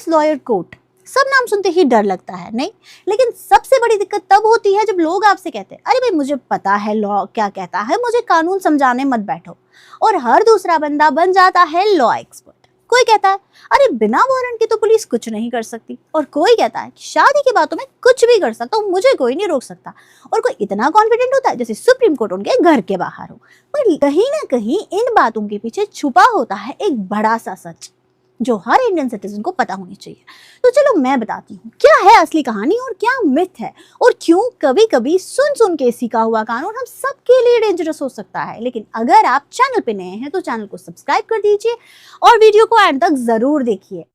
Police, lawyer, court, सब नाम सुनते ही डर लगता है, नहीं? लेकिन सबसे बड़ी दिक्कत तब होती है जब लोग आपसे कहते हैं, अरे भाई मुझे पता है लॉ क्या कहता है, मुझे कानून समझाने मत बैठो। और हर दूसरा बंदा बन जाता है लॉ एक्सपर्ट। कोई कहता है, अरे बिना वारंट के तो पुलिस कुछ नहीं कर सकती। और कोई कहता है कि शादी की बातों में कुछ भी कर सकता हूँ, मुझे कोई नहीं रोक सकता। और कोई इतना कॉन्फिडेंट होता है जैसे सुप्रीम कोर्ट उनके घर के बाहर हो। पर कहीं ना कहीं इन बातों के पीछे छुपा होता है एक बड़ा सा सच, जो हर इंडियन सिटीजन को पता होनी चाहिए। तो चलो मैं बताती हूँ क्या है असली कहानी और क्या मिथ है, और क्यों कभी कभी सुन सुन के सीखा हुआ कानून हम सबके लिए डेंजरस हो सकता है। लेकिन अगर आप चैनल पे नए हैं तो चैनल को सब्सक्राइब कर दीजिए और वीडियो को एंड तक जरूर देखिए।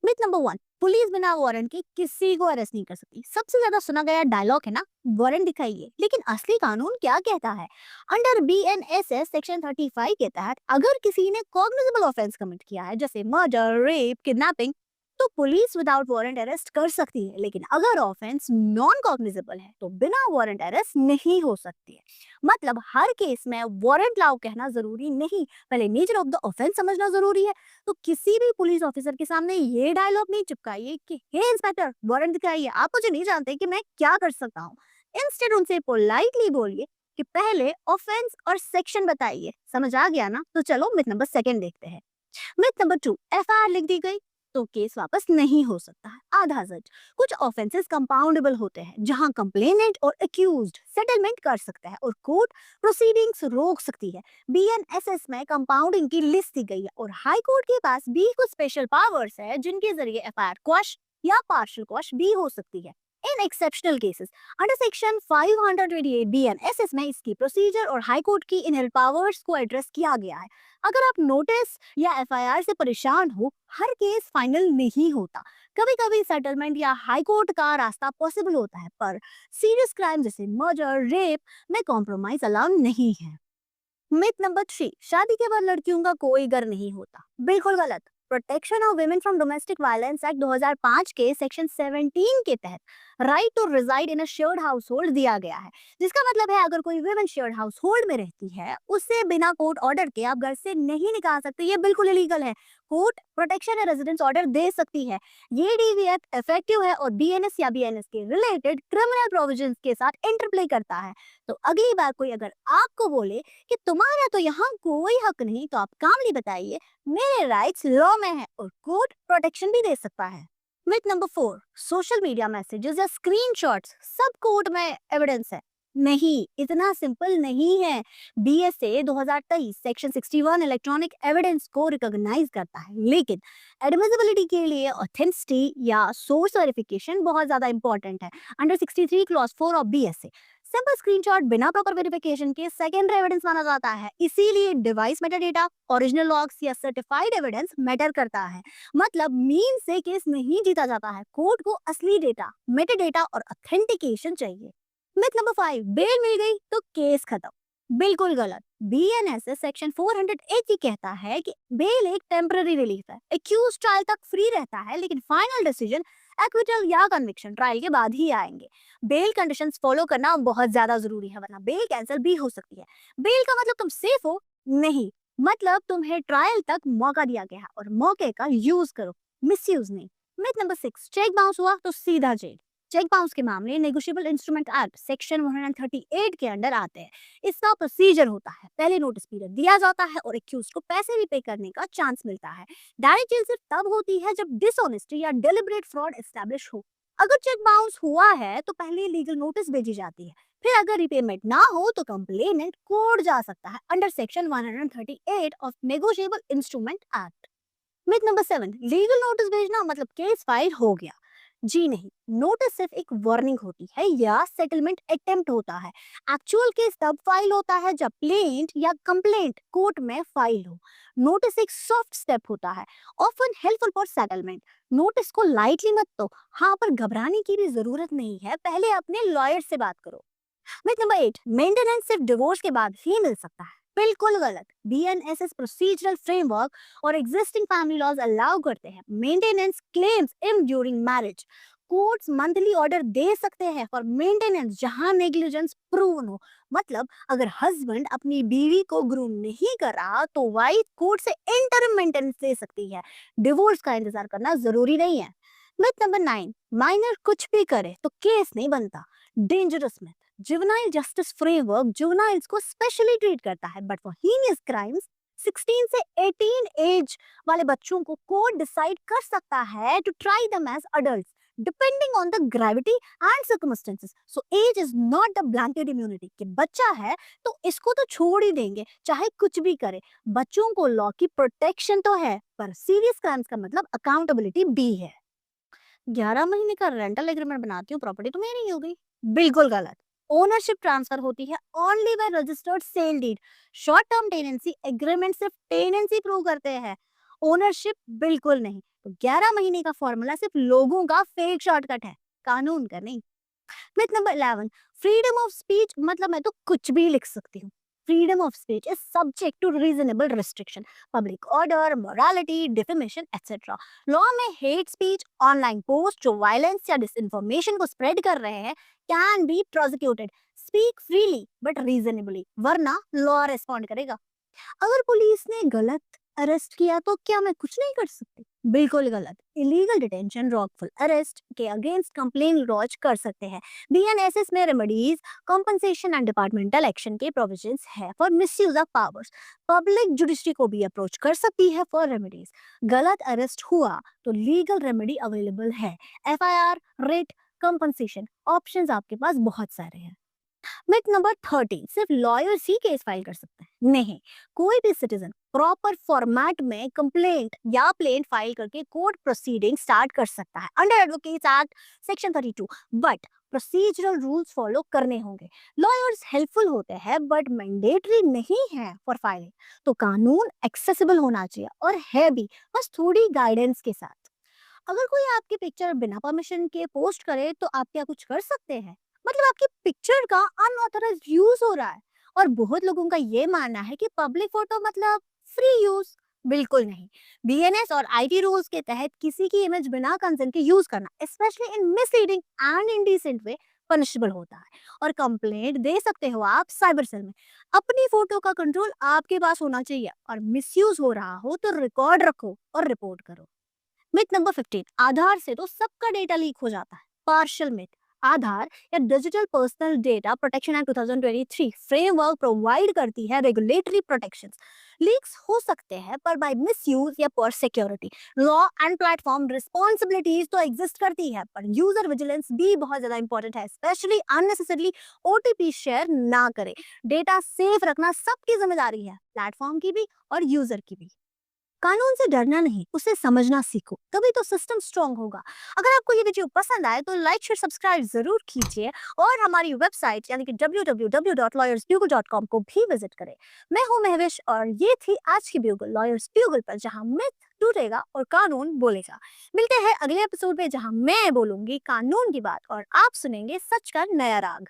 मिथ नंबर 1, पुलिस बिना वारंट के किसी को अरेस्ट नहीं कर सकती। सबसे ज्यादा सुना गया डायलॉग है ना, वारंट दिखाइए। लेकिन असली कानून क्या कहता है? अंडर बीएनएसएस सेक्शन 35 के तहत अगर किसी ने कॉग्निजेबल ऑफेंस कमिट किया है, जैसे मर्डर, रेप, किडनैपिंग, तो पुलिस विदाउट वारंट अरेस्ट कर सकती है। लेकिन अगर ऑफेंस नॉन कॉग्निजेबल है तो बिना वारंट अरेस्ट नहीं हो सकती है। मतलब हर केस में वारंट लाओ कहना जरूरी नहीं, पहले नेचर ऑफ द ऑफेंस समझना जरूरी है। तो किसी भी पुलिस ऑफिसर के सामने ये डायलॉग नहीं चिपकाइए कि हे इंस्पेक्टर वारंट दिखाइए, आप मुझे नहीं जानते कि मैं क्या कर सकता हूँ। इंस्टेड उनसे पोलाइटली बोलिए कि पहले ऑफेंस और सेक्शन बताइए। समझ आ गया ना? तो चलो मिथ नंबर 2 देखते हैं। मिथ नंबर 2, एफआईआर लिख दी गई तो केस वापस नहीं हो सकता है। आधा सच। कुछ ऑफेंसेस कंपाउंडेबल होते हैं जहां कंप्लेनेंट और अक्यूज्ड सेटलमेंट कर सकता है और कोर्ट प्रोसीडिंग्स रोक सकती है। बीएनएसएस में कंपाउंडिंग की लिस्ट दी गई है और हाई कोर्ट के पास भी कुछ स्पेशल पावर्स है जिनके जरिए एफआईआर क्वश या पार्शियल क्वश भी हो सकती है। इन exceptional cases under section 528 BNSS में इसकी प्रोसीजर और हाई कोर्ट की इनहेरेंट पावर्स को एड्रेस किया गया है। अगर आप नोटिस या एफआईआर से परेशान हो, हर केस फाइनल नहीं होता। कभी कभी सेटलमेंट या हाई कोर्ट का रास्ता पॉसिबल होता है, पर सीरियस क्राइम जैसे मर्डर, रेप में कॉम्प्रोमाइज अलाउ नहीं है। मिथ नंबर 3, शादी के बाद लड़कियों का कोई घर नहीं होता। बिल्कुल गलत। Protection of women from domestic violence act 2005 के सेक्शन 17 के तहत right to reside in a shared household दिया गया है, जिसका मतलब है अगर कोई वुमेन शेयर्ड हाउस होल्ड में रहती है, उससे बिना कोर्ट ऑर्डर के आप घर से नहीं निकाल सकते। ये बिल्कुल इलीगल है। कोर्ट प्रोटेक्शन या रेजिडेंस ऑर्डर दे सकती है। ये डीवी एक्ट इफेक्टिव है और बीएनएस या बीएनएस के रिलेटेड क्रिमिनल प्रोविजंस के साथ इंटरप्ले करता है। तो अगली बार कोई अगर आपको बोले कि तुम्हारा तो यहाँ कोई हक नहीं, तो आप कामली बताइए मेरे राइट्स लॉ में है और कोर्ट प्रोटेक्शन भी दे सकता है। Myth number 4, social media messages या स्क्रीनशॉट्स सब कोर्ट में एविडेंस है। नहीं, इतना सिंपल नहीं है। बीएसए 2023 सेक्शन 61 इलेक्ट्रॉनिक एविडेंस को रिकॉग्नाइज करता है, लेकिन एडमिसिबिलिटी के लिए ऑथेंटिसिटी या सोर्स वेरिफिकेशन बहुत ज्यादा इंपॉर्टेंट है। Under 63 clause 4 of BSA simple screenshot बिना प्रॉपर वेरिफिकेशन के सेकेंडरी एविडेंस माना जाता है। इसीलिए डिवाइस मेटाडेटा, ओरिजिनल लॉग्स या सर्टिफाइड एविडेंस मैटर करता है। मतलब मीन से केस नहीं जीता जाता है, कोर्ट को असली डेटा, मेटाडेटा और ऑथेंटिकेशन चाहिए। मिथ नंबर 5, बेल मिल गई तो केस खत्म। बिल्कुल गलत। बीएनएसएस सेक्शन 480 कहता है कि बेल एक टेम्पररी रिलीफ है। एक्यूज ट्रायल तक फ्री रहता है, लेकिन फाइनल डिसीजन एक्विटल या कन्विक्शन ट्रायल के बाद ही आएंगे। बेल कंडीशंस फॉलो करना बहुत ज्यादा जरूरी है, वरना बेल कैंसिल भी हो सकती है। बेल का मतलब तुम सेफ हो नहीं, मतलब तुम्हें ट्रायल तक मौका दिया गया है और मौके का यूज करो, मिसयूज नहीं। मिथ नंबर 6, चेक बाउंस हुआ तो सीधा जेल। चेक बाउंस के मामले नेगोशिएबल इंस्ट्रूमेंट एक्ट सेक्शन 138 के अंडर आते हैं। इसका प्रोसीजर होता है, पहले नोटिस पीरियड दिया जाता है और एक्यूज को पैसे रिपे करने का चांस मिलता है। डायरेक्ट जेल सिर्फ तब होती है जब डिसऑनेस्टी या डेलिब्रेट फ्रॉड एस्टैब्लिश हो। अगर चेक बाउंस हुआ है तो पहले लीगल नोटिस भेजी जाती है, फिर अगर रिपेमेंट ना हो तो कंप्लेनेंट कोर्ट जा सकता है under section 138 of negotiable instrument act. Myth number 7, legal notice भेजना मतलब केस फाइल हो गया। जी नहीं, नोटिस सिर्फ एक वार्निंग होती है या सेटलमेंट अटेम्प्ट होता है। एक्चुअल केस तब फाइल होता है जब प्लेंट या कंप्लेंट कोर्ट में फाइल हो। नोटिस एक सॉफ्ट स्टेप होता है, often helpful for settlement. Notice को लाइटली मत लो, हाँ, पर घबराने की भी जरूरत नहीं है, पहले अपने लॉयर से बात करो। मिथ नंबर 8, मेंटेनेंस सिर्फ डिवोर्स के बाद ही मिल सकता है। बिल्कुल गलत। बीएनएसएस प्रोसीजरल फ्रेमवर्क और एग्जिस्टिंग फैमिली लॉज अलाउ करते हैं maintenance claims in during marriage. Courts monthly order दे सकते हैं फॉर मेंटेनेंस जहां नेग्लिजेंस प्रूवन हो। मतलब अगर हस्बैंड अपनी बीवी को ग्रूम नहीं कर रहा तो वाइफ कोर्ट से इंटरिम मेंटेनेंस ले सकती है। डिवोर्स का इंतजार करना जरूरी नहीं है। मिथ नंबर 9, माइनर कुछ भी करे तो केस नहीं बनता। Dangerous myth. Juvenile justice framework juveniles को स्पेशली ट्रीट करता है, बट फॉर हीनियस क्राइम्स 16 से 18 एज वाले बच्चों को कोर्ट डिसाइड कर सकता है to try them as adults depending on the gravity and circumstances. So age is not the blanket immunity कि बच्चा है तो इसको तो छोड़ ही देंगे चाहे कुछ भी करे। बच्चों को लॉ की प्रोटेक्शन तो है, पर सीरियस क्राइम्स का मतलब अकाउंटेबिलिटी भी है। 11 महीने का रेंटल एग्रीमेंट बनाती हूँ, प्रॉपर्टी तो मेरी ही हो गई। बिल्कुल गलत। ओनरशिप ट्रांसफर होती है only by registered sale deed. Short term tenancy agreement सिर्फ टेनेंसी प्रूव करते हैं, ओनरशिप बिल्कुल नहीं। तो 11 महीने का फॉर्मूला सिर्फ लोगों का फेक शॉर्टकट है, कानून का नहीं। Myth number 11, freedom of speech मतलब मैं तो कुछ भी लिख सकती हूँ। Freedom of speech is subject to reasonable restriction, public order, morality, defamation etcetera. Law में हेट स्पीच, ऑनलाइन पोस्ट जो वायलेंस या डिसइंफॉर्मेशन को स्प्रेड कर रहे हैं can be prosecuted. Speak freely but reasonably, वरना लॉ रिस्पॉन्ड करेगा। अगर पुलिस ने गलत अरेस्ट किया तो क्या मैं कुछ नहीं कर सकती? बिल्कुल गलत। इलीगल डिटेंशन, रॉकफुल अरेस्ट के अगेंस्ट कंप्लेन लॉन्च कर सकते हैं। बीएनएसएस में remedies, compensation and departmental action के प्रोविजंस है for misuse of powers. Public judiciary को भी अप्रोच कर सकती है फॉर रेमेडीज। गलत अरेस्ट हुआ तो लीगल रेमेडी अवेलेबल है, एफआईआर, रिट, कंपनसेशन, ऑप्शंस आपके पास बहुत सारे हैं। मिथ नंबर 13, सिर्फ लॉयर्स ही केस फाइल कर सकते हैं। नहीं, कोई भी सिटीजन प्रॉपर फॉर्मेट में कंप्लेंट या प्लेन फाइल करके कोर्ट प्रोसीडिंग स्टार्ट कर सकता है under advocates act section 32, but procedural rules follow करने होंगे। लॉयर्स हेल्पफुल होते हैं बट मैंडेटरी नहीं है फॉर फाइलिंग। तो कानून एक्सेसिबल होना चाहिए और है भी, बस थोड़ी गाइडेंस के साथ। अगर कोई आपकी पिक्चर बिना परमिशन के पोस्ट करे तो आप क्या कुछ कर सकते हैं? मतलब आपकी पिक्चर का अनऑथराइज्ड यूज हो रहा है। और बहुत लोगों का ये मानना है कि पब्लिक फोटो मतलब फ्री यूज। बिल्कुल नहीं। बीएनएस और आईटी रूल्स के तहत किसी की इमेज बिना कंसेंट के यूज करना specially in misleading and indecent way punishable होता है। और कंप्लेंट दे सकते हो आप साइबर सेल में। अपनी फोटो का कंट्रोल आपके पास होना चाहिए, और मिसयूज हो रहा हो तो रिकॉर्ड रखो और रिपोर्ट करो। मिथ नंबर 15, आधार से तो सबका डेटा लीक हो जाता है। Partial myth. आधार या digital personal data protection act 2023 framework provide करती है रेगुलेटरी प्रोटेक्शंस। लीक्स हो सकते हैं पर बाय मिसयूज या poor security. Law and platform responsibilities तो एग्जिस्ट करती है, पर यूजर विजिलेंस भी बहुत ज्यादा इंपॉर्टेंट है। स्पेशली अननेसेसरली ओटीपी शेयर ना करें। डेटा सेफ रखना सबकी जिम्मेदारी है, प्लेटफॉर्म की भी और यूजर की भी। कानून से डरना नहीं, उसे समझना सीखो, तभी तो सिस्टम स्ट्रांग होगा। अगर आपको ये वीडियो पसंद आए तो लाइक शेयर सब्सक्राइब जरूर कीजिए, और हमारी वेबसाइट यानी कि www.lawyersbugle.com को भी विजिट करें। मैं हूं महविश और ये थी आज की ब्यूगल, लॉयर्स ब्यूगल पर, जहां मिथ टूटेगा और कानून बोलेगा। मिलते हैं अगले एपिसोड में जहां मैं बोलूंगी कानून की बात और आप सुनेंगे सच का नया राग।